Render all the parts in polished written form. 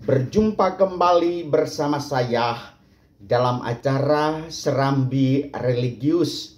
Berjumpa kembali bersama saya dalam acara Serambi Religius.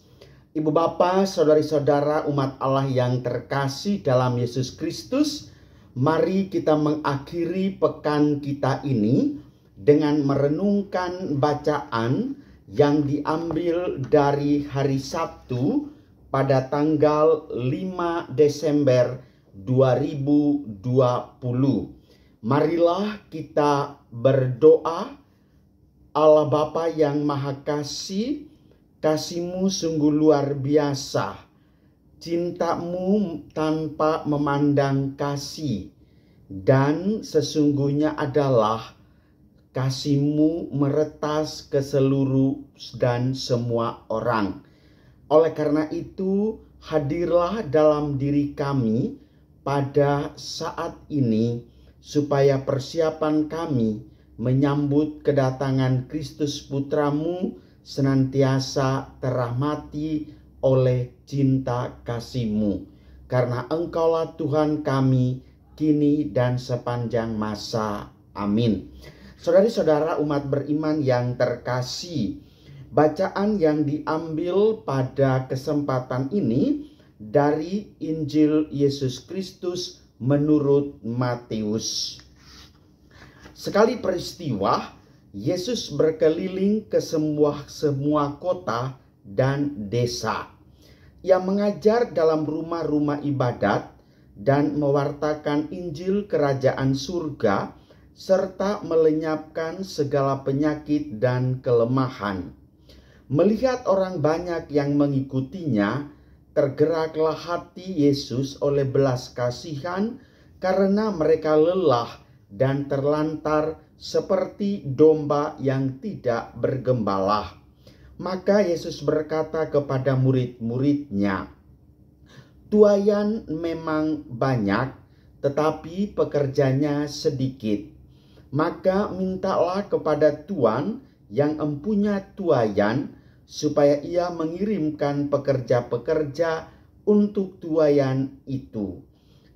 Ibu Bapa, saudari-saudara umat Allah yang terkasih dalam Yesus Kristus, mari kita mengakhiri pekan kita ini dengan merenungkan bacaan yang diambil dari hari Sabtu pada tanggal 5 Desember 2020. Marilah kita berdoa. Allah Bapa yang Maha Kasih, kasih-Mu sungguh luar biasa. Cinta-Mu tanpa memandang kasih. Dan sesungguhnya adalah kasih-Mu meretas ke seluruh dan semua orang. Oleh karena itu, hadirlah dalam diri kami pada saat ini, supaya persiapan kami menyambut kedatangan Kristus Putra-Mu senantiasa terahmati oleh cinta kasih-Mu. Karena Engkaulah Tuhan kami, kini dan sepanjang masa. Amin. Saudari-saudara umat beriman yang terkasih, bacaan yang diambil pada kesempatan ini dari Injil Yesus Kristus menurut Matius. Sekali peristiwa, Yesus berkeliling ke semua kota dan desa. Ia mengajar dalam rumah-rumah ibadat dan mewartakan Injil Kerajaan Surga serta melenyapkan segala penyakit dan kelemahan. Melihat orang banyak yang mengikutinya, tergeraklah hati Yesus oleh belas kasihan karena mereka lelah dan terlantar seperti domba yang tidak bergembala. Maka Yesus berkata kepada murid-muridnya, "Tuaian memang banyak, tetapi pekerjanya sedikit. Maka mintalah kepada Tuan yang empunya tuaian, supaya ia mengirimkan pekerja-pekerja untuk tuaian itu."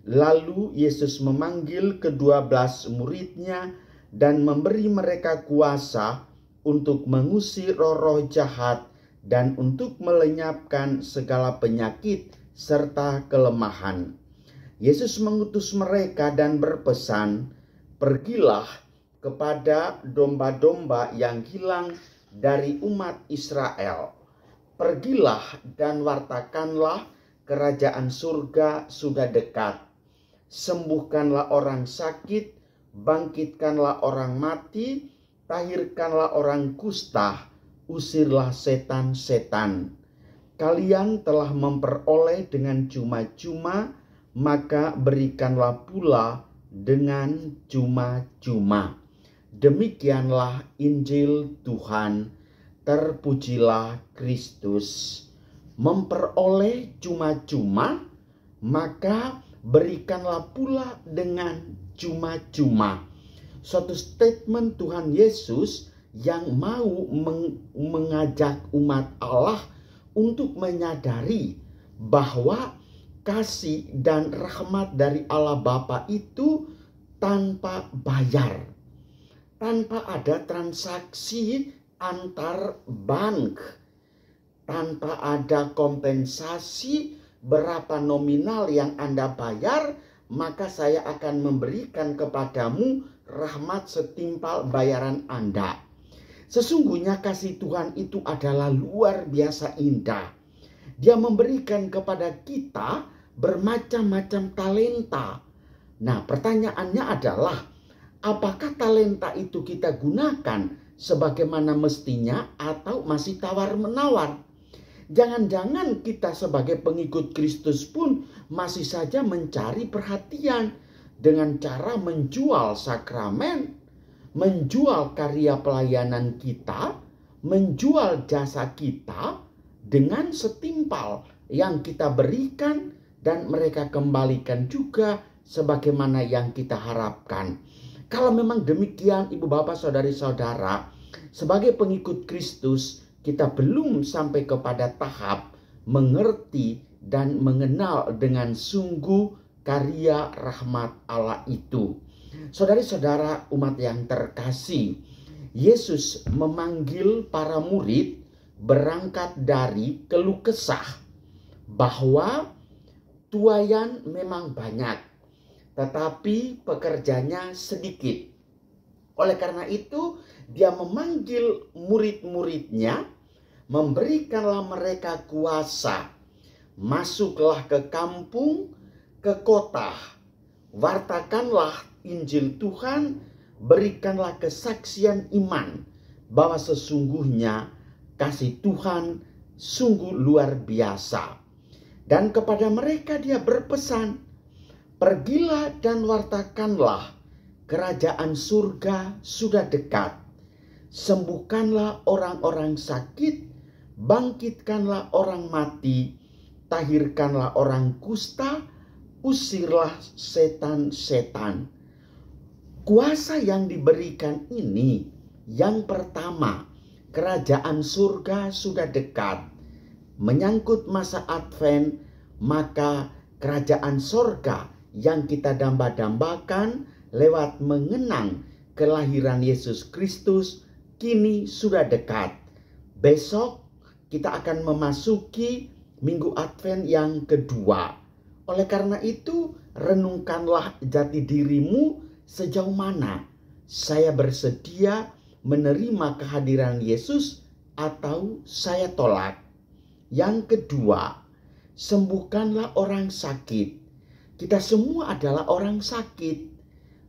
Lalu Yesus memanggil ke-12 muridnya dan memberi mereka kuasa untuk mengusir roh-roh jahat dan untuk melenyapkan segala penyakit serta kelemahan. Yesus mengutus mereka dan berpesan, "Pergilah kepada domba-domba yang hilang dari umat Israel. Pergilah dan wartakanlah kerajaan surga sudah dekat. Sembuhkanlah orang sakit, bangkitkanlah orang mati, tahirkanlah orang kusta, usirlah setan-setan. Kalian telah memperoleh dengan cuma-cuma, maka berikanlah pula dengan cuma-cuma." Demikianlah Injil Tuhan. Terpujilah Kristus. Memperoleh cuma-cuma, maka berikanlah pula dengan cuma-cuma. Suatu statement Tuhan Yesus yang mau mengajak umat Allah untuk menyadari bahwa kasih dan rahmat dari Allah Bapa itu tanpa bayar. Tanpa ada transaksi antar bank, tanpa ada kompensasi berapa nominal yang Anda bayar, maka saya akan memberikan kepadamu rahmat setimpal bayaran Anda. Sesungguhnya kasih Tuhan itu adalah luar biasa indah. Dia memberikan kepada kita bermacam-macam talenta. Nah, pertanyaannya adalah, apakah talenta itu kita gunakan sebagaimana mestinya atau masih tawar-menawar? Jangan-jangan kita sebagai pengikut Kristus pun masih saja mencari perhatian dengan cara menjual sakramen, menjual karya pelayanan kita, menjual jasa kita dengan setimpal yang kita berikan dan mereka kembalikan juga sebagaimana yang kita harapkan. Kalau memang demikian, ibu bapak saudari-saudara, sebagai pengikut Kristus, kita belum sampai kepada tahap mengerti dan mengenal dengan sungguh karya rahmat Allah itu. Saudari-saudara umat yang terkasih, Yesus memanggil para murid berangkat dari keluh kesah bahwa tuaian memang banyak, tetapi pekerjanya sedikit. Oleh karena itu, dia memanggil murid-muridnya, memberikanlah mereka kuasa. Masuklah ke kampung, ke kota, wartakanlah Injil Tuhan, berikanlah kesaksian iman bahwa sesungguhnya kasih Tuhan sungguh luar biasa. Dan kepada mereka dia berpesan, pergilah dan wartakanlah, kerajaan surga sudah dekat. Sembuhkanlah orang-orang sakit, bangkitkanlah orang mati, tahirkanlah orang kusta, usirlah setan-setan. Kuasa yang diberikan ini, yang pertama, kerajaan surga sudah dekat. Menyangkut masa Advent, maka kerajaan surga yang kita damba-dambakan lewat mengenang kelahiran Yesus Kristus kini sudah dekat. Besok kita akan memasuki Minggu Advent yang kedua. Oleh karena itu, renungkanlah jati dirimu sejauh mana saya bersedia menerima kehadiran Yesus atau saya tolak. Yang kedua, sembuhkanlah orang sakit. Kita semua adalah orang sakit.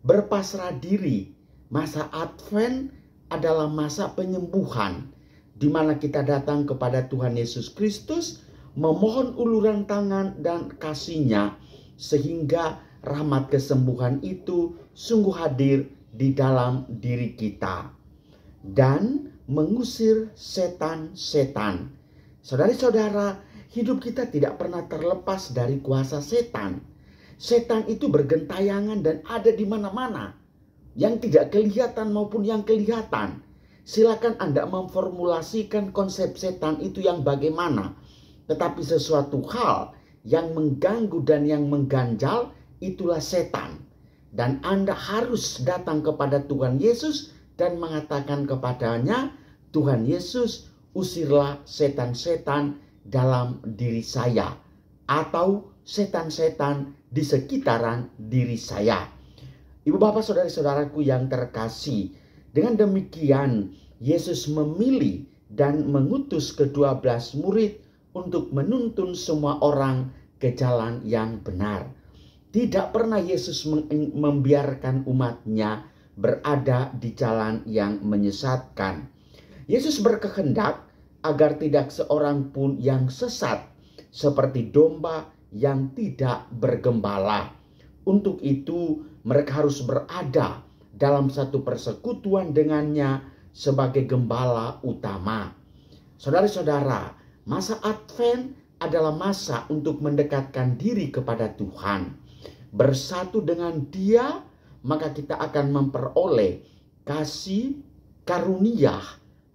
Berpasrah diri. Masa Advent adalah masa penyembuhan, di mana kita datang kepada Tuhan Yesus Kristus, memohon uluran tangan dan kasih-Nya, sehingga rahmat kesembuhan itu sungguh hadir di dalam diri kita dan mengusir setan-setan. Saudari-saudara, hidup kita tidak pernah terlepas dari kuasa setan. Setan itu bergentayangan dan ada di mana-mana, yang tidak kelihatan maupun yang kelihatan. Silakan Anda memformulasikan konsep setan itu yang bagaimana. Tetapi sesuatu hal yang mengganggu dan yang mengganjal, itulah setan. Dan Anda harus datang kepada Tuhan Yesus dan mengatakan kepadanya, Tuhan Yesus, usirlah setan-setan dalam diri saya, atau setan-setan di sekitaran diri saya. Ibu bapak saudari-saudaraku yang terkasih, dengan demikian Yesus memilih dan mengutus ke-12 murid untuk menuntun semua orang ke jalan yang benar. Tidak pernah Yesus membiarkan umatnya berada di jalan yang menyesatkan. Yesus berkehendak agar tidak seorang pun yang sesat, seperti domba yang tidak bergembala. Untuk itu mereka harus berada dalam satu persekutuan dengannya sebagai gembala utama. Saudara-saudara, masa Advent adalah masa untuk mendekatkan diri kepada Tuhan. Bersatu dengan Dia, maka kita akan memperoleh kasih, karunia,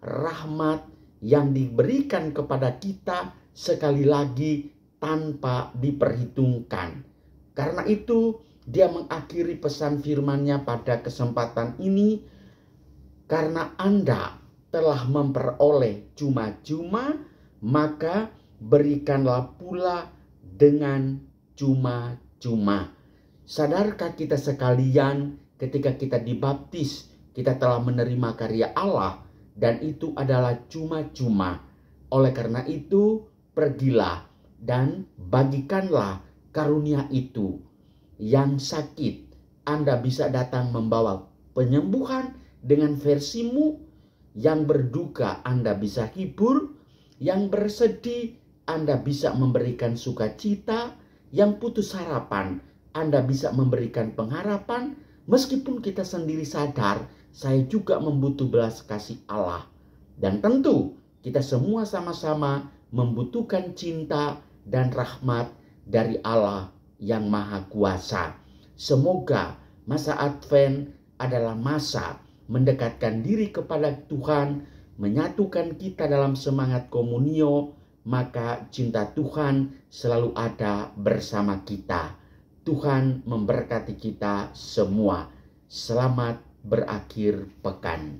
rahmat yang diberikan kepada kita sekali lagi tanpa diperhitungkan. Karena itu dia mengakhiri pesan firman-Nya pada kesempatan ini, karena Anda telah memperoleh cuma-cuma, maka berikanlah pula dengan cuma-cuma. Sadarkah kita sekalian, ketika kita dibaptis, kita telah menerima karya Allah, dan itu adalah cuma-cuma. Oleh karena itu, pergilah dan bagikanlah karunia itu. Yang sakit, Anda bisa datang membawa penyembuhan dengan versimu. Yang berduka, Anda bisa hibur. Yang bersedih, Anda bisa memberikan sukacita. Yang putus harapan, Anda bisa memberikan pengharapan. Meskipun kita sendiri sadar, saya juga membutuh belas kasih Allah. Dan tentu kita semua sama-sama membutuhkan cinta dan rahmat dari Allah yang Maha Kuasa. Semoga masa Advent adalah masa mendekatkan diri kepada Tuhan, menyatukan kita dalam semangat komunio, maka cinta Tuhan selalu ada bersama kita. Tuhan memberkati kita semua. Selamat berakhir pekan.